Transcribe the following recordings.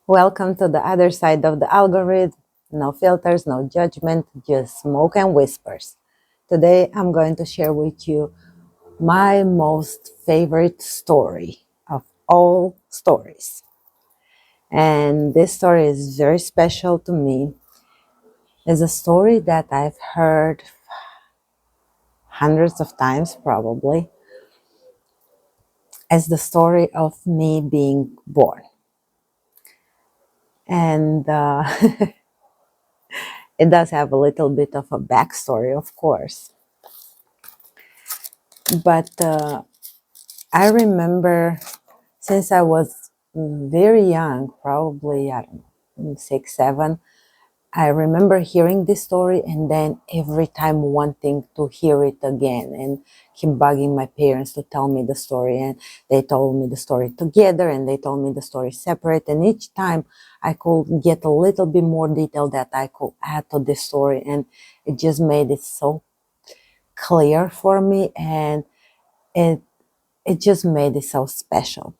Welcome to the other side of the algorithm. No filters, no judgment, just smoke and whispers. Today I'm going to share with you my most favorite story of all stories. And this story is very special to me. It's a story that I've heard hundreds of times probably, as the story of me being born. And it does have a little bit of a backstory, of course. But I remember since I was very young, probably, I don't know, 6, 7, I remember hearing this story and then every time wanting to hear it again and keep bugging my parents to tell me the story. And they told me the story together and they told me the story separate. And each time I could get a little bit more detail that I could add to this story. And it just made it so clear for me, and it just made it so special.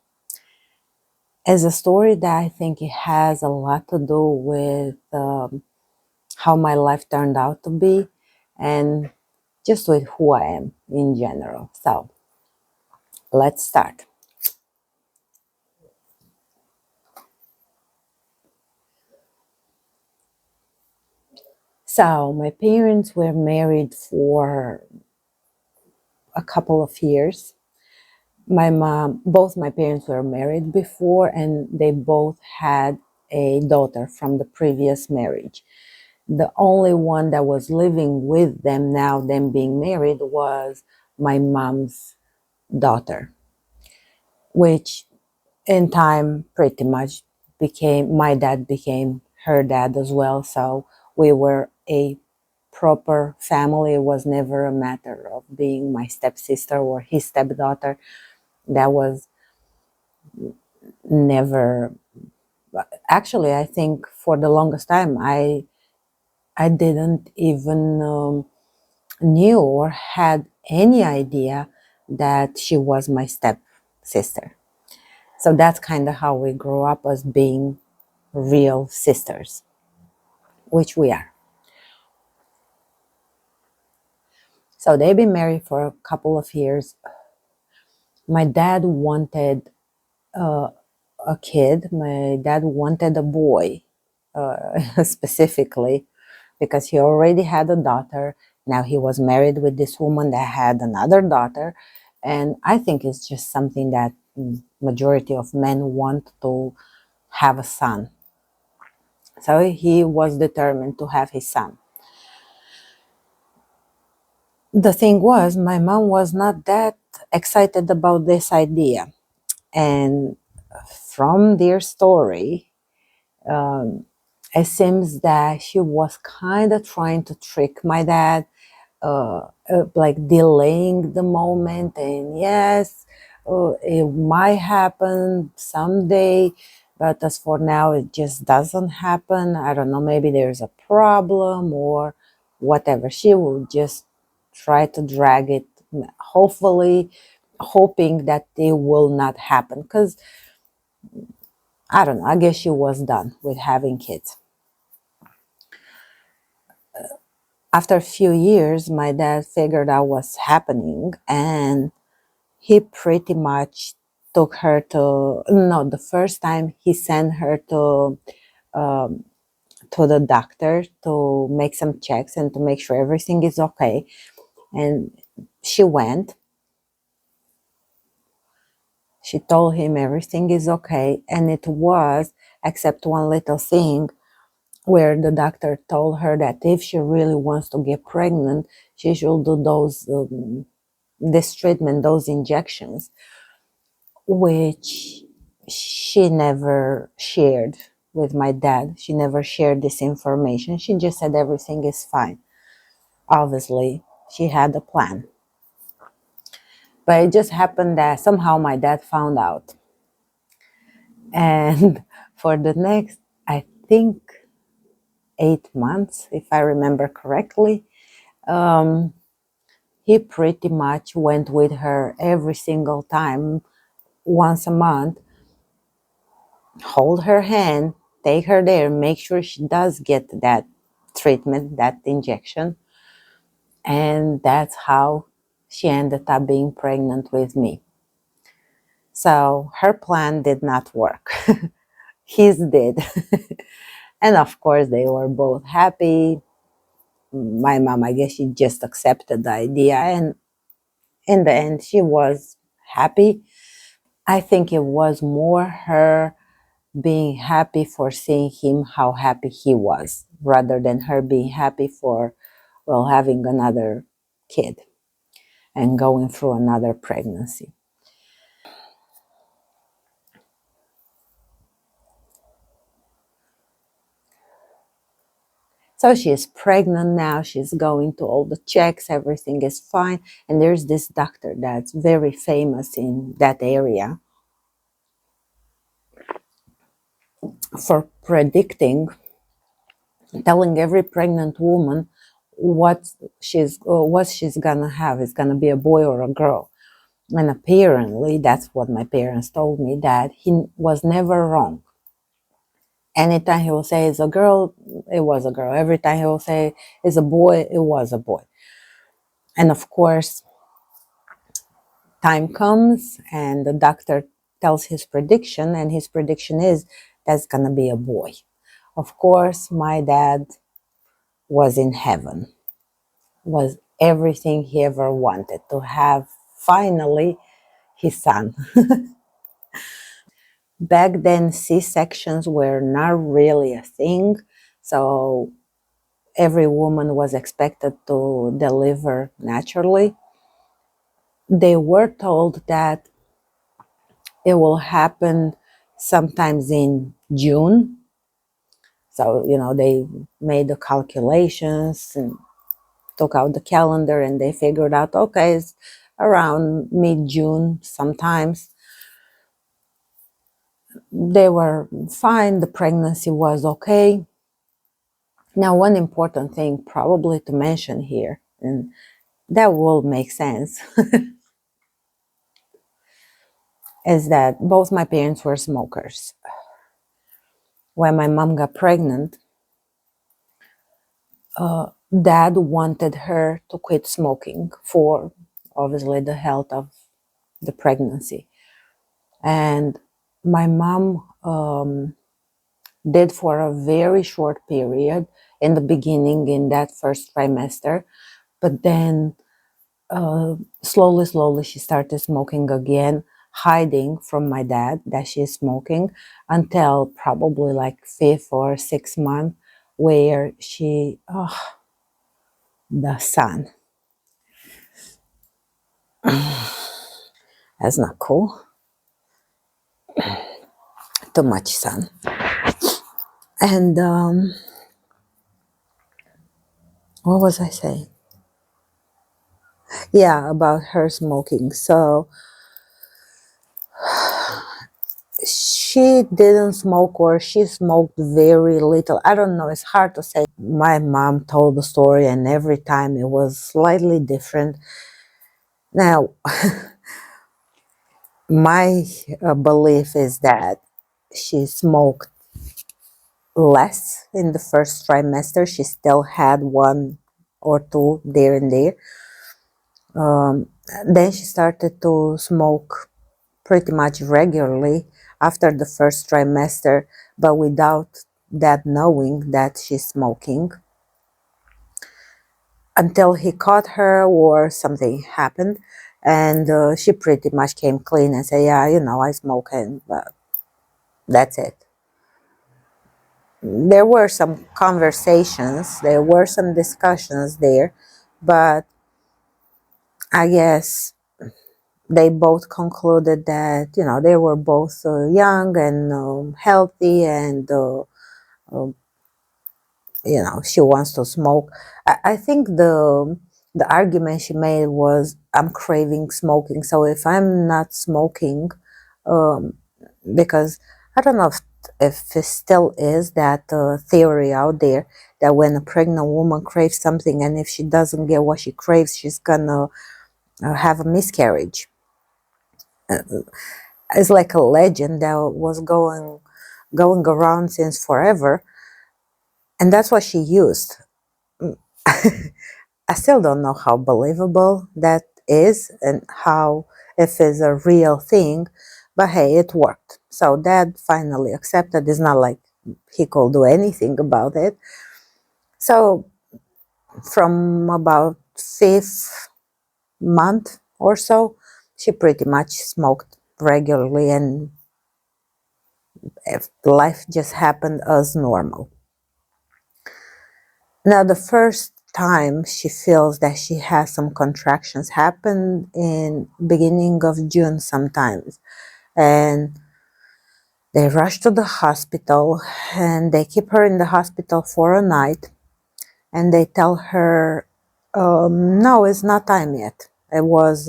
As a story that I think it has a lot to do with how my life turned out to be and just with who I am in general. So let's start. So my parents were married for a couple of years. Both my parents were married before, and they both had a daughter from the previous marriage. The only one that was living with them now, them being married, was my mom's daughter, which in time pretty much became, my dad became her dad as well. So we were a proper family. It was never a matter of being my stepsister or his stepdaughter. That was never, actually, I think for the longest time, I didn't even knew or had any idea that she was my stepsister. So that's kind of how we grew up, as being real sisters, which we are. So they've been married for a couple of years. My dad wanted a kid. My dad wanted a boy, specifically, because he already had a daughter. Now he was married with this woman that had another daughter. And I think it's just something that majority of men want to have a son. So he was determined to have his son. The thing was, my mom was not that excited about this idea. And from their story, it seems that she was kind of trying to trick my dad, like delaying the moment. And yes, it might happen someday, but as for now, it just doesn't happen. I don't know, maybe there's a problem or whatever. She will just try to drag it, hopefully hoping that it will not happen, because I don't know, I guess she was done with having kids. After a few years, my dad figured out what's happening, and he pretty much took her to, no, the first time he sent her um, to the doctor to make some checks and to make sure everything is okay. And she went. She told him everything is okay, and it was, except one little thing, where the doctor told her that if she really wants to get pregnant, she should do this treatment, those injections, which she never shared with my dad. She never shared this information. She just said everything is fine. Obviously, she had a plan. But it just happened that somehow my dad found out. And for the next, I think, 8 months, if I remember correctly, he pretty much went with her every single time, once a month, hold her hand, take her there, make sure she does get that treatment, that injection. And that's how she ended up being pregnant with me. So her plan did not work. His did. And of course, they were both happy. My mom, I guess she just accepted the idea. And in the end, she was happy. I think it was more her being happy for seeing him how happy he was, rather than her being happy for, well, having another kid and going through another pregnancy. So she is pregnant now, she's going to all the checks, everything is fine. And there's this doctor that's very famous in that area for predicting, telling every pregnant woman what she's gonna have. It's gonna be a boy or a girl. And apparently, that's what my parents told me, that he was never wrong. Anytime he will say it's a girl, it was a girl. Every time he will say it's a boy, it was a boy. And of course, time comes and the doctor tells his prediction, and his prediction is that's gonna be a boy. Of course, my dad was in heaven, was everything he ever wanted to have finally his son. Back then, C-sections were not really a thing, so every woman was expected to deliver naturally. They were told that it will happen sometimes in June. So, they made the calculations and took out the calendar, and they figured out, okay, it's around mid-June sometimes. They were fine, the pregnancy was okay. Now, one important thing probably to mention here, and that will make sense, is that both my parents were smokers. When my mom got pregnant, dad wanted her to quit smoking for obviously the health of the pregnancy. And my mom did for a very short period in the beginning, in that first trimester, but then slowly she started smoking again, hiding from my dad that she's smoking, until probably like 5th or 6th month, where she, oh, the sun. That's not cool. Too much sun. And what was I saying? Yeah, about her smoking. So she didn't smoke, or she smoked very little. I don't know. It's hard to say. My mom told the story, and every time it was slightly different. Now, my belief is that she smoked less in the first trimester. She still had one or two there and there. Then she started to smoke pretty much regularly after the first trimester, but without that knowing that she's smoking, until he caught her or something happened. And she pretty much came clean and said, yeah, I smoke, and that's it. There were some conversations, there were some discussions there, but I guess they both concluded that, they were both young and healthy, and she wants to smoke. I think the argument she made was, I'm craving smoking, so if I'm not smoking, um, because I don't know if it still is that theory out there that when a pregnant woman craves something, and if she doesn't get what she craves, she's gonna have a miscarriage. It's like a legend that was going around since forever, and that's what she used. I still don't know how believable that is and how, if it's a real thing, but hey, it worked. So Dad finally accepted. It's not like he could do anything about it. So from about fifth month or so, she pretty much smoked regularly, and if life just happened as normal. Now, the first time she feels that she has some contractions happened in beginning of June sometimes, and they rush to the hospital, and they keep her in the hospital for a night, and they tell her, no, it's not time yet. It was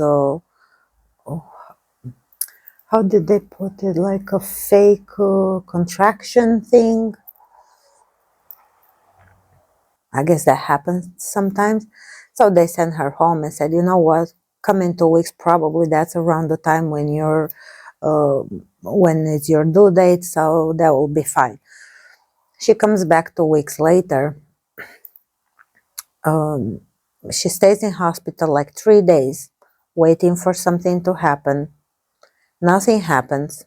how did they put it, like a fake contraction thing. I guess that happens sometimes. So they sent her home and said, you know what, come in 2 weeks, probably that's around the time when you're when it's your due date, so that will be fine. She comes back 2 weeks later. um, she stays in hospital like 3 days, waiting for something to happen. Nothing happens.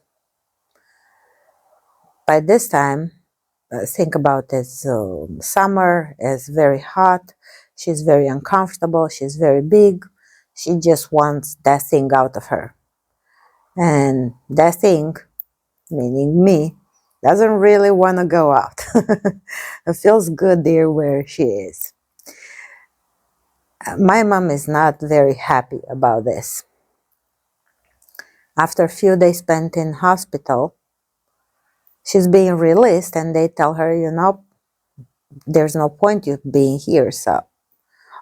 By this time, think about it, summer is very hot. She's very uncomfortable. She's very big. She just wants that thing out of her. And that thing, meaning me, doesn't really want to go out. It feels good there where she is. My mom is not very happy about this. After a few days spent in hospital, she's being released, and they tell her, you know, there's no point you being here, so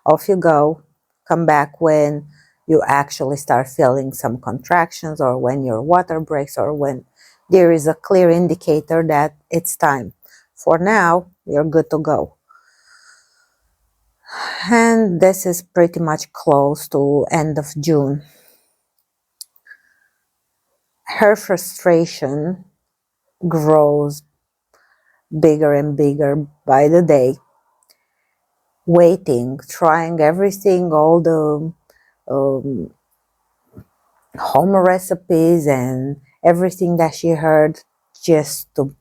off you go. Come back when you actually start feeling some contractions, or when your water breaks, or when there is a clear indicator that it's time. For now, you're good to go. And this is pretty much close to end of June. Her frustration grows bigger and bigger by the day, waiting, trying everything, all the um, home recipes and everything that she heard, just to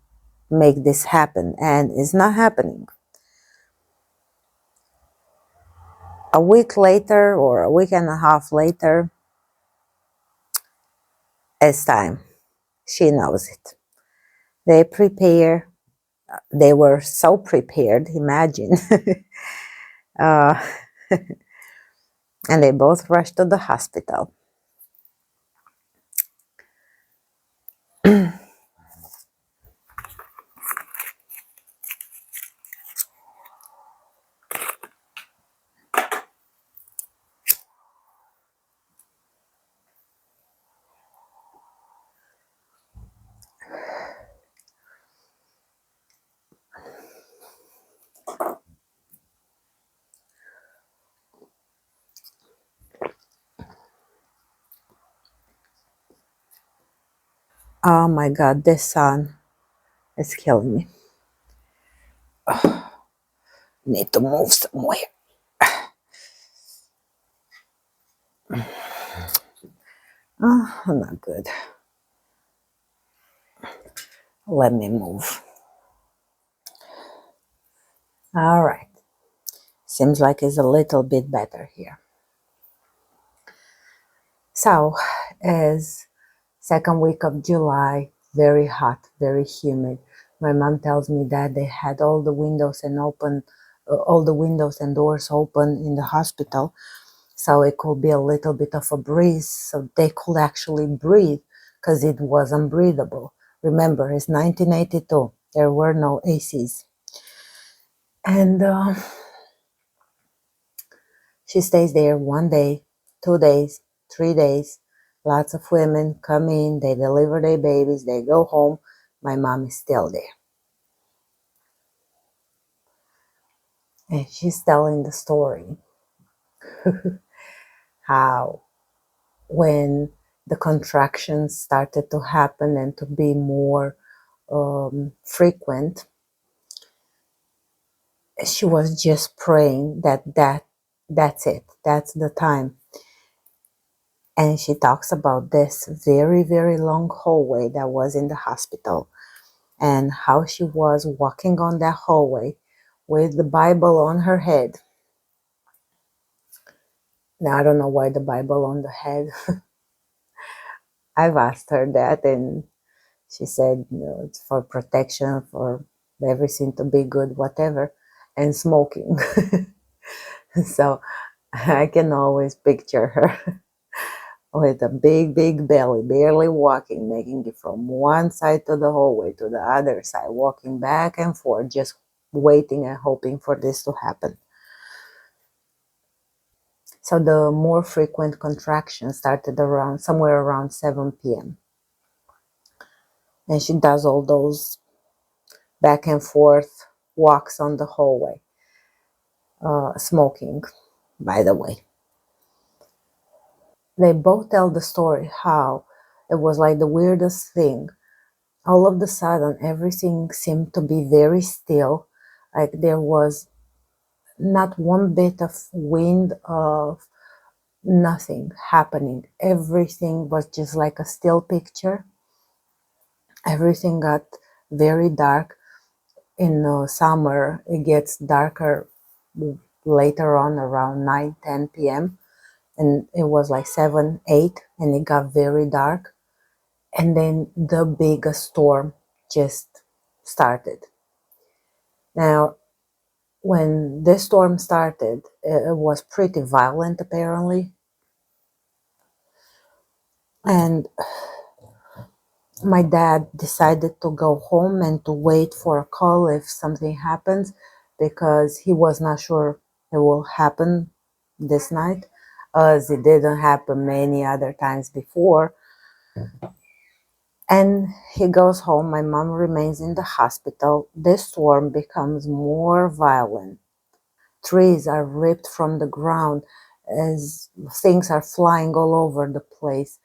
make this happen, and it's not happening. A week later, or a week and a half later, it's time. She knows it. They prepare. They were so prepared, imagine. uh, and they both rushed to the hospital. Oh my God, this sun is killing me. Need to move somewhere. Oh, not good. Let me move. All right. Seems like it's a little bit better here. So, as second week of July, very hot, very humid. My mom tells me that they had all the windows and doors open in the hospital, so it could be a little bit of a breeze, so they could actually breathe, because it was unbreathable. Remember, it's 1982. There were no ACs. And she stays there 1 day, 2 days, 3 days. Lots of women come in, they deliver their babies, they go home. My mom is still there. And she's telling the story how when the contractions started to happen and to be more frequent, she was just praying that's it, that's the time. And she talks about this very, very long hallway that was in the hospital, and how she was walking on that hallway with the Bible on her head. Now, I don't know why the Bible on the head. I've asked her that, and she said, it's for protection, for everything to be good, whatever, and smoking. So I can always picture her with a big, big belly, barely walking, making it from one side to the hallway to the other side, walking back and forth, just waiting and hoping for this to happen. So the more frequent contractions started around somewhere around 7 p.m. And she does all those back and forth walks on the hallway, smoking, by the way. They both tell the story how it was like the weirdest thing. All of a sudden, everything seemed to be very still, like there was not one bit of wind, of nothing happening. Everything was just like a still picture. Everything got very dark. In summer, it gets darker later on around 9, 10 p.m. And it was like 7, 8, and it got very dark. And then the biggest storm just started. Now, when this storm started, it was pretty violent apparently. And my dad decided to go home and to wait for a call if something happens, because he was not sure it will happen this night, as it didn't happen many other times before. And he goes home. My mom remains in the hospital. This storm becomes more violent. Trees are ripped from the ground as things are flying all over the place.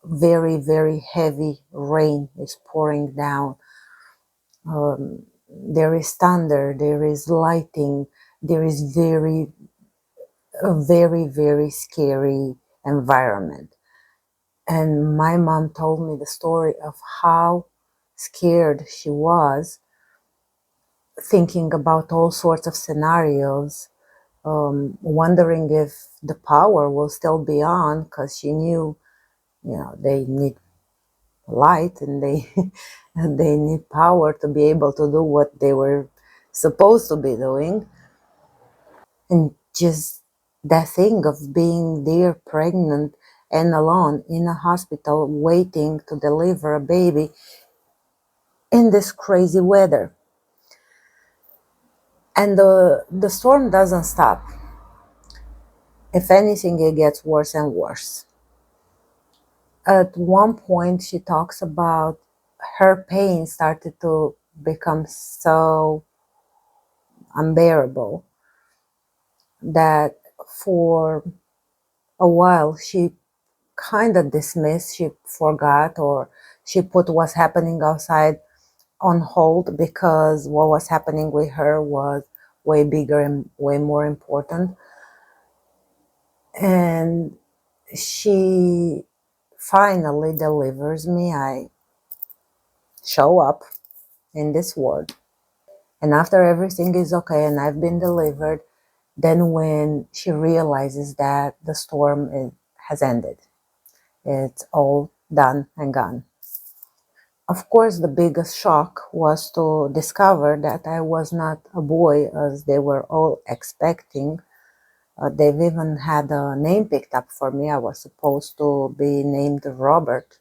Very, very heavy rain is pouring down. There is thunder, there is lighting, there is a very, very scary environment. And my mom told me the story of how scared she was, thinking about all sorts of scenarios, wondering if the power will still be on, because she knew, they need light, and they and they need power to be able to do what they were supposed to be doing. And just that thing of being there pregnant and alone in a hospital waiting to deliver a baby in this crazy weather. And the storm doesn't stop. If anything, it gets worse and worse. At one point, she talks about her pain started to become so unbearable that for a while she kind of dismissed, she forgot, or she put what's happening outside on hold, because what was happening with her was way bigger and way more important. And she finally delivers me. I show up in this ward, and after everything is okay and I've been delivered, then when she realizes that the has ended, it's all done and gone. Of course, the biggest shock was to discover that I was not a boy as they were all expecting. They've even had a name picked up for me. I was supposed to be named Robert.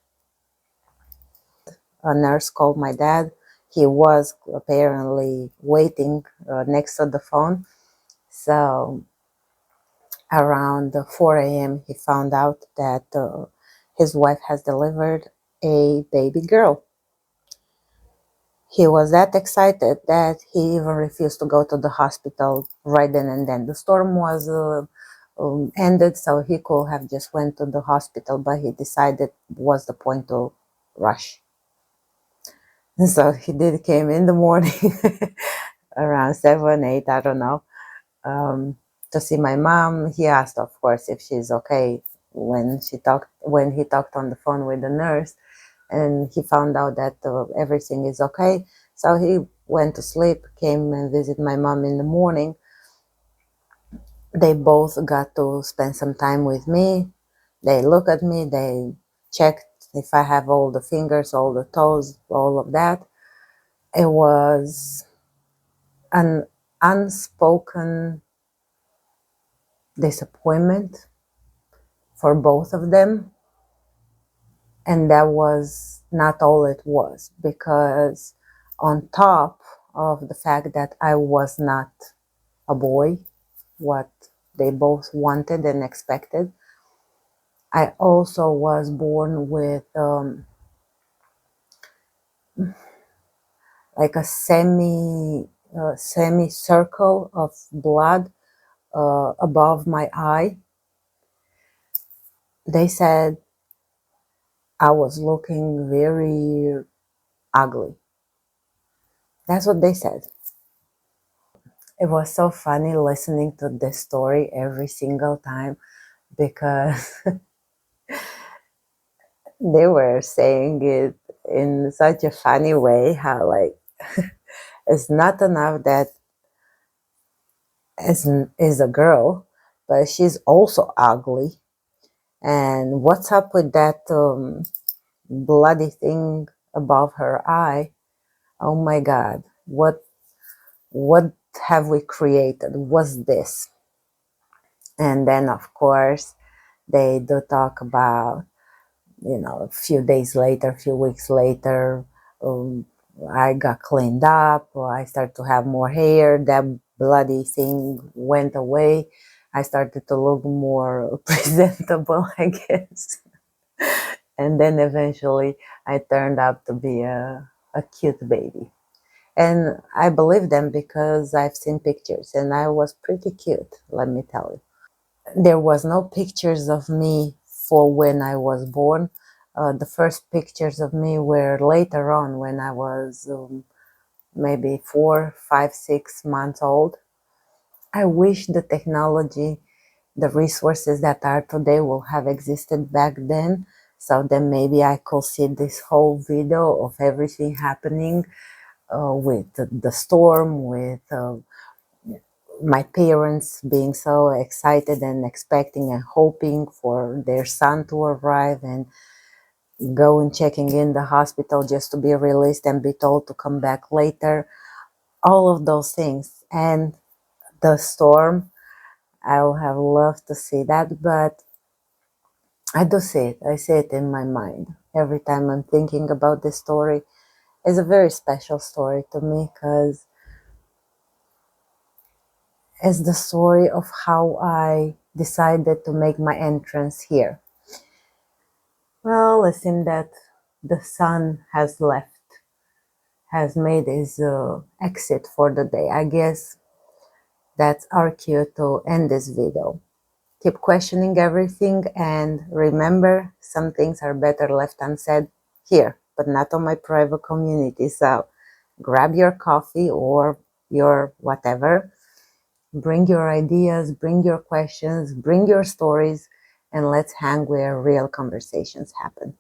A nurse called my dad. He was apparently waiting next to the phone. So around 4 a.m., he found out that his wife has delivered a baby girl. He was that excited that he even refused to go to the hospital right then and then. The storm was ended, so he could have just went to the hospital, but he decided what's the point to rush. And so he did came in the morning around 7, 8, I don't know, to see my mom. He asked, of course, if she's okay when he talked on the phone with the nurse, and he found out that everything is okay. So he went to sleep, came and visit my mom in the morning. They both got to spend some time with me. They look at me, they checked if I have all the fingers, all the toes, all of that. It was an unspoken disappointment for both of them. And that was not all it was, because on top of the fact that I was not a boy, what they both wanted and expected, I also was born with like a semicircle of blood above my eye. They said I was looking very ugly. That's what they said. It was so funny listening to this story every single time, because they were saying it in such a funny way, how like it's not enough that is a girl, but she's also ugly. And what's up with that bloody thing above her eye? Oh my God, what have we created? What's this? And then of course they do talk about, a few days later, a few weeks later, um, I got cleaned up, I started to have more hair, that bloody thing went away, I started to look more presentable, I guess. And then eventually I turned out to be a cute baby. And I believe them because I've seen pictures and I was pretty cute, let me tell you. There was no pictures of me for when I was born. The first pictures of me were later on when I was maybe 4, 5, 6 months old. I wish the technology, the resources that are today will have existed back then, so then maybe I could see this whole video of everything happening with the storm, with my parents being so excited and expecting and hoping for their son to arrive, and going checking in the hospital just to be released and be told to come back later. All of those things. And the storm, I would have loved to see that, but I do see it. I see it in my mind. Every time I'm thinking about this story, it's a very special story to me, because it's the story of how I decided to make my entrance here. Well, it seems that the sun has left, has made his exit for the day. I guess that's our cue to end this video. Keep questioning everything, and remember, some things are better left unsaid here, but not on my private community. So grab your coffee or your whatever, bring your ideas, bring your questions, bring your stories, and let's hang where real conversations happen.